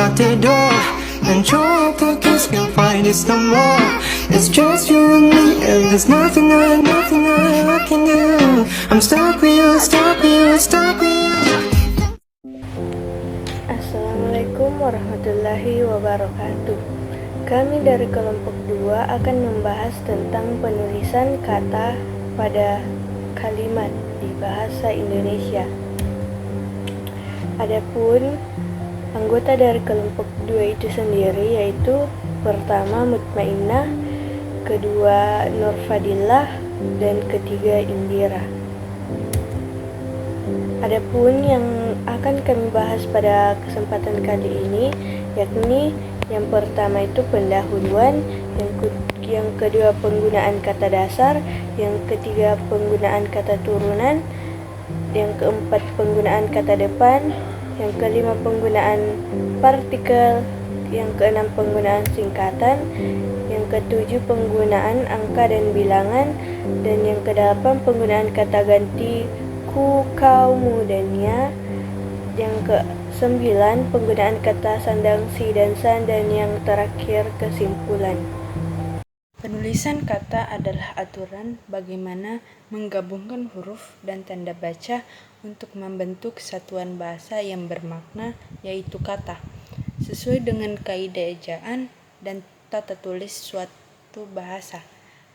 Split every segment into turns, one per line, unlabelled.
out the door and try to kiss, can't find it no more. It's just you and me, and there's nothing I can do. I'm stuck with you, stuck with you, stuck with you.
Assalamualaikum warahmatullahi wabarakatuh. Kami dari kelompok 2 akan membahas tentang penulisan kata pada kalimat di bahasa Indonesia. Adapun anggota dari kelompok 2 itu sendiri yaitu pertama Mutmainnah, kedua Nurfadillah, dan ketiga Indira. Adapun yang akan kami bahas pada kesempatan kali ini yakni yang pertama itu pendahuluan, yang kedua penggunaan kata dasar, yang ketiga penggunaan kata turunan, yang keempat penggunaan kata depan, yang kelima penggunaan partikel, yang keenam penggunaan singkatan, yang ketujuh penggunaan angka dan bilangan, dan yang kedelapan penggunaan kata ganti ku, kau, mu, dan ya, yang ke-9 penggunaan kata sandang si dan san, dan yang terakhir kesimpulan. Penulisan kata adalah aturan bagaimana menggabungkan huruf dan tanda baca untuk membentuk satuan bahasa yang bermakna, yaitu kata, sesuai dengan kaidah ejaan dan tata tulis suatu bahasa.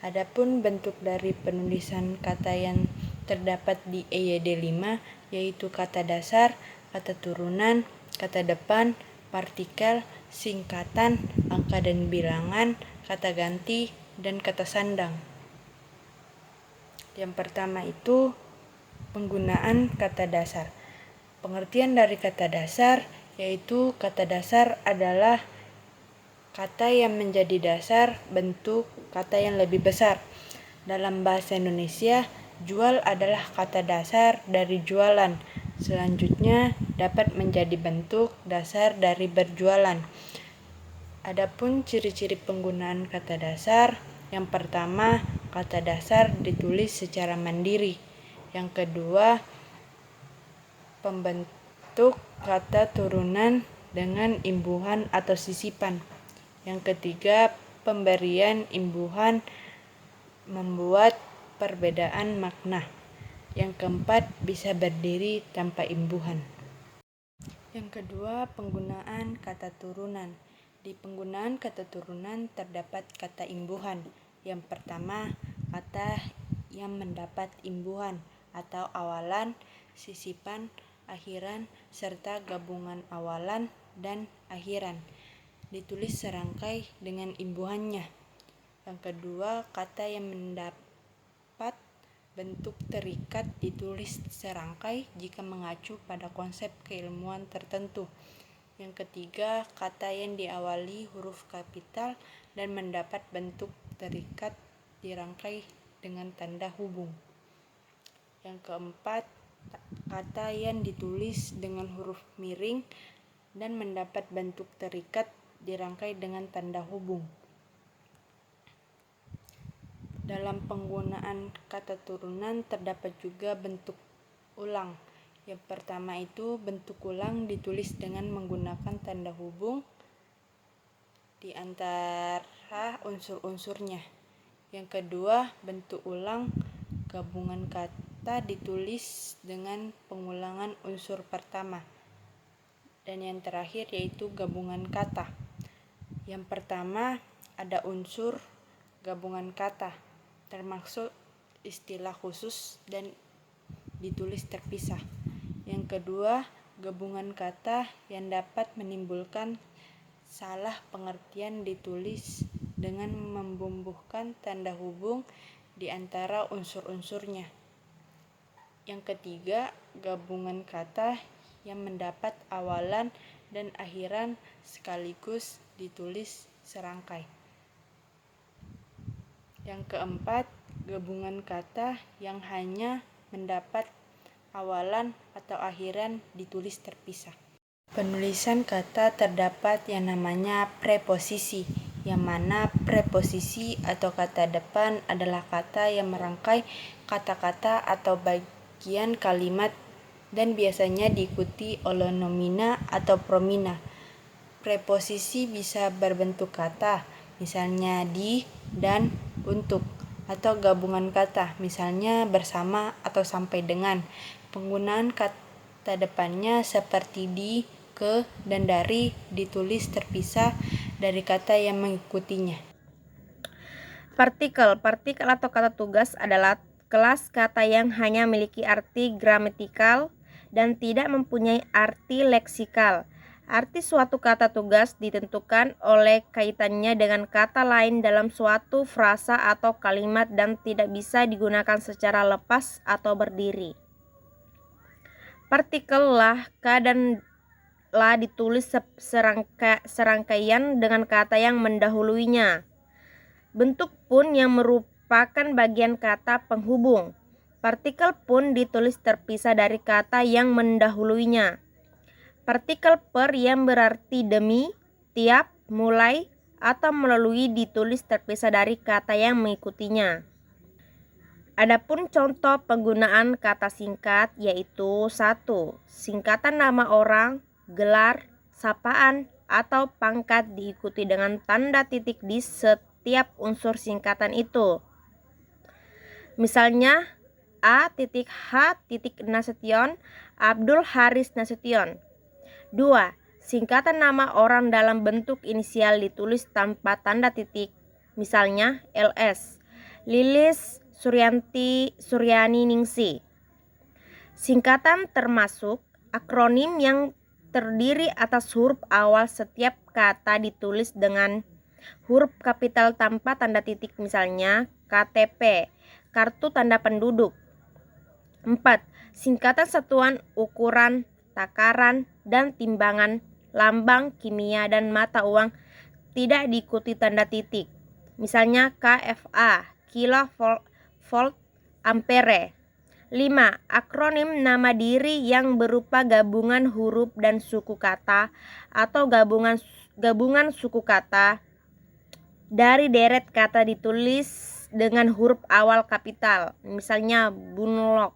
Adapun bentuk dari penulisan kata yang terdapat di EYD 5 yaitu kata dasar, kata turunan, kata depan, partikel, singkatan, angka dan bilangan, kata ganti, dan kata sandang. Yang pertama itu penggunaan kata dasar. Pengertian dari kata dasar yaitu kata dasar adalah kata yang menjadi dasar bentuk kata yang lebih besar. Dalam bahasa Indonesia, jual adalah kata dasar dari jualan. Selanjutnya dapat menjadi bentuk dasar dari berjualan. Adapun ciri-ciri penggunaan kata dasar, yang pertama, kata dasar ditulis secara mandiri. Yang kedua, pembentuk kata turunan dengan imbuhan atau sisipan. Yang ketiga, pemberian imbuhan membuat perbedaan makna. Yang keempat, bisa berdiri tanpa imbuhan. Yang kedua, penggunaan kata turunan. Di penggunaan kata turunan terdapat kata imbuhan. Yang pertama, kata yang mendapat imbuhan atau awalan, sisipan, akhiran, serta gabungan awalan dan akhiran. Ditulis serangkai dengan imbuhannya. Yang kedua, kata yang mendapat bentuk terikat ditulis serangkai jika mengacu pada konsep keilmuan tertentu. Yang ketiga, kata yang diawali huruf kapital dan mendapat bentuk terikat dirangkai dengan tanda hubung. Yang keempat, kata yang ditulis dengan huruf miring dan mendapat bentuk terikat dirangkai dengan tanda hubung. Dalam penggunaan kata turunan terdapat juga bentuk ulang. Yang pertama itu bentuk ulang ditulis dengan menggunakan tanda hubung di antara unsur-unsurnya. Yang kedua, bentuk ulang gabungan kata ditulis dengan pengulangan unsur pertama. Dan yang terakhir yaitu gabungan kata. Yang pertama ada unsur gabungan kata, termasuk istilah khusus dan ditulis terpisah. Yang kedua, gabungan kata yang dapat menimbulkan salah pengertian ditulis dengan membumbuhkan tanda hubung di antara unsur-unsurnya. Yang ketiga, gabungan kata yang mendapat awalan dan akhiran sekaligus ditulis serangkai. Yang keempat, gabungan kata yang hanya mendapat awalan atau akhiran ditulis terpisah. Penulisan kata terdapat yang namanya preposisi, yang mana preposisi atau kata depan adalah kata yang merangkai kata-kata atau bagian kalimat dan biasanya diikuti oleh nomina atau promina.
Preposisi bisa berbentuk kata, misalnya di, dan, untuk, atau gabungan kata, misalnya bersama atau sampai dengan. Penggunaan kata depannya seperti di, ke, dan dari ditulis terpisah dari kata yang mengikutinya.
Partikel atau kata tugas adalah kelas kata yang hanya memiliki arti gramatikal dan tidak mempunyai arti leksikal. Arti suatu kata tugas ditentukan oleh kaitannya dengan kata lain dalam suatu frasa atau kalimat dan tidak bisa digunakan secara lepas atau berdiri. Partikel lah, ka, dan la ditulis serangkaian dengan kata yang mendahuluinya. Bentuk pun yang merupakan bagian kata penghubung. Partikel pun ditulis terpisah dari kata yang mendahuluinya. Partikel per yang berarti demi, tiap, mulai, atau melalui ditulis terpisah dari kata yang mengikutinya. Adapun contoh penggunaan kata singkat yaitu 1. Singkatan nama orang, gelar, sapaan, atau pangkat diikuti dengan tanda titik di setiap unsur singkatan itu. Misalnya A.H. Nasution, Abdul Haris Nasution. 2. Singkatan nama orang dalam bentuk inisial ditulis tanpa tanda titik, misalnya LS, Lilis Suryani Ningsi. Singkatan termasuk akronim yang terdiri atas huruf awal setiap kata ditulis dengan huruf kapital tanpa tanda titik, misalnya KTP, kartu tanda penduduk. 4. Singkatan satuan ukuran, takaran, dan timbangan, lambang, kimia, dan mata uang tidak diikuti tanda titik, misalnya KFA, kilo, volt, ampere. 5. Akronim nama diri yang berupa gabungan huruf dan suku kata atau gabungan suku kata dari deret kata ditulis dengan huruf awal kapital, misalnya Bunlok.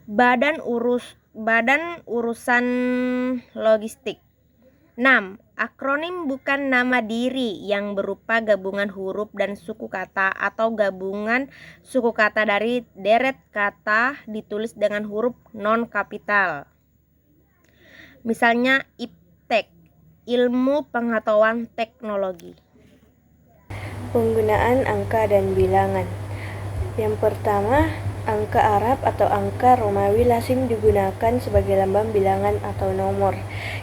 Badan urusan logistik. 6. Akronim bukan nama diri yang berupa gabungan huruf dan suku kata atau gabungan suku kata dari deret kata ditulis dengan huruf non-kapital. Misalnya IPTEK, ilmu pengetahuan teknologi.
Penggunaan angka dan bilangan. Yang pertama, angka Arab atau angka Romawi lazim digunakan sebagai lambang bilangan atau nomor.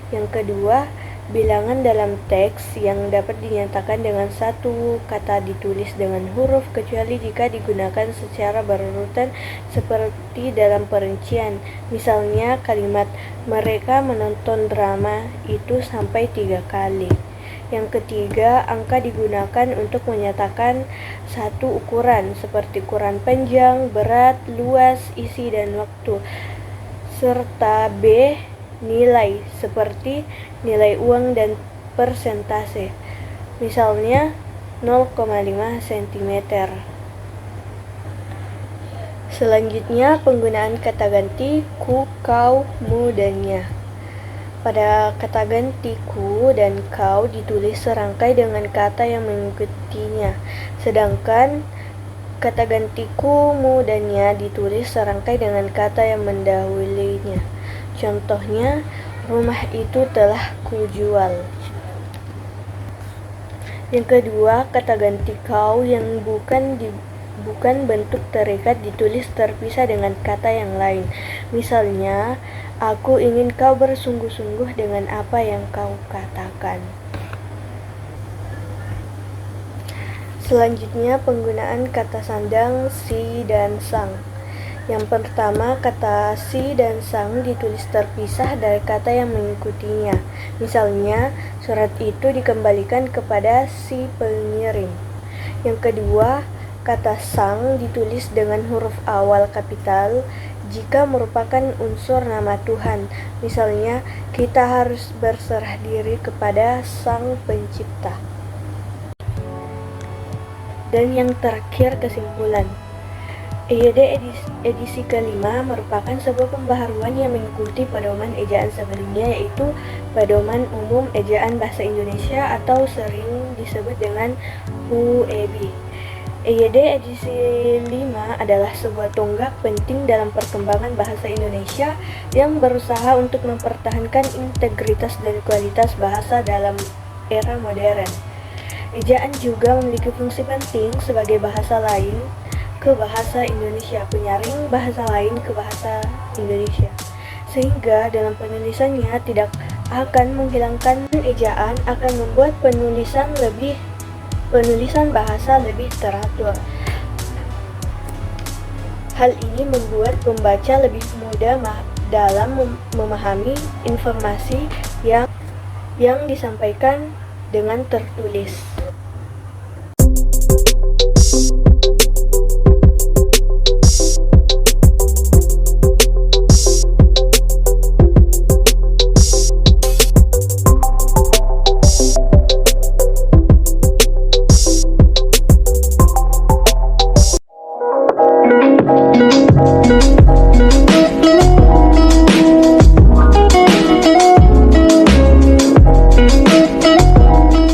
Yang kedua, bilangan dalam teks yang dapat dinyatakan dengan satu kata ditulis dengan huruf kecuali jika digunakan secara berurutan seperti dalam perincian. Misalnya kalimat mereka menonton drama itu sampai 3 kali. Yang ketiga, angka digunakan untuk menyatakan satu ukuran seperti ukuran panjang, berat, luas, isi, dan waktu. Serta B, nilai seperti nilai uang dan persentase. Misalnya 0,5 cm. Selanjutnya, penggunaan kata ganti ku, kau, mu, dan nya. Pada kata ganti ku dan kau ditulis serangkai dengan kata yang mengikutinya, sedangkan kata ganti ku, mu, dan nya ditulis serangkai dengan kata yang mendahulunya. Contohnya, rumah itu telah kujual. Yang kedua, kata ganti kau yang bukan bentuk terikat ditulis terpisah dengan kata yang lain. Misalnya, aku ingin kau bersungguh-sungguh dengan apa yang kau katakan. Selanjutnya, penggunaan kata sandang, si, dan sang. Yang pertama, kata si dan sang ditulis terpisah dari kata yang mengikutinya. Misalnya, surat itu dikembalikan kepada si pengirim. Yang kedua, kata sang ditulis dengan huruf awal kapital jika merupakan unsur nama Tuhan. Misalnya, kita harus berserah diri kepada Sang Pencipta. Dan yang terakhir, kesimpulan. EYD edisi kelima merupakan sebuah pembaharuan yang mengikuti pedoman ejaan sebelumnya, yaitu Pedoman Umum Ejaan Bahasa Indonesia atau sering disebut dengan UEB. EYD edisi 5 adalah sebuah tonggak penting dalam perkembangan bahasa Indonesia yang berusaha untuk mempertahankan integritas dan kualitas bahasa dalam era modern. Ejaan juga memiliki fungsi penting sebagai bahasa lain ke bahasa Indonesia, penyaring bahasa lain ke bahasa Indonesia, sehingga dalam penulisannya tidak akan menghilangkan ejaan, akan membuat penulisan bahasa lebih teratur. Hal ini membuat pembaca lebih mudah dalam memahami informasi yang disampaikan dengan tertulis.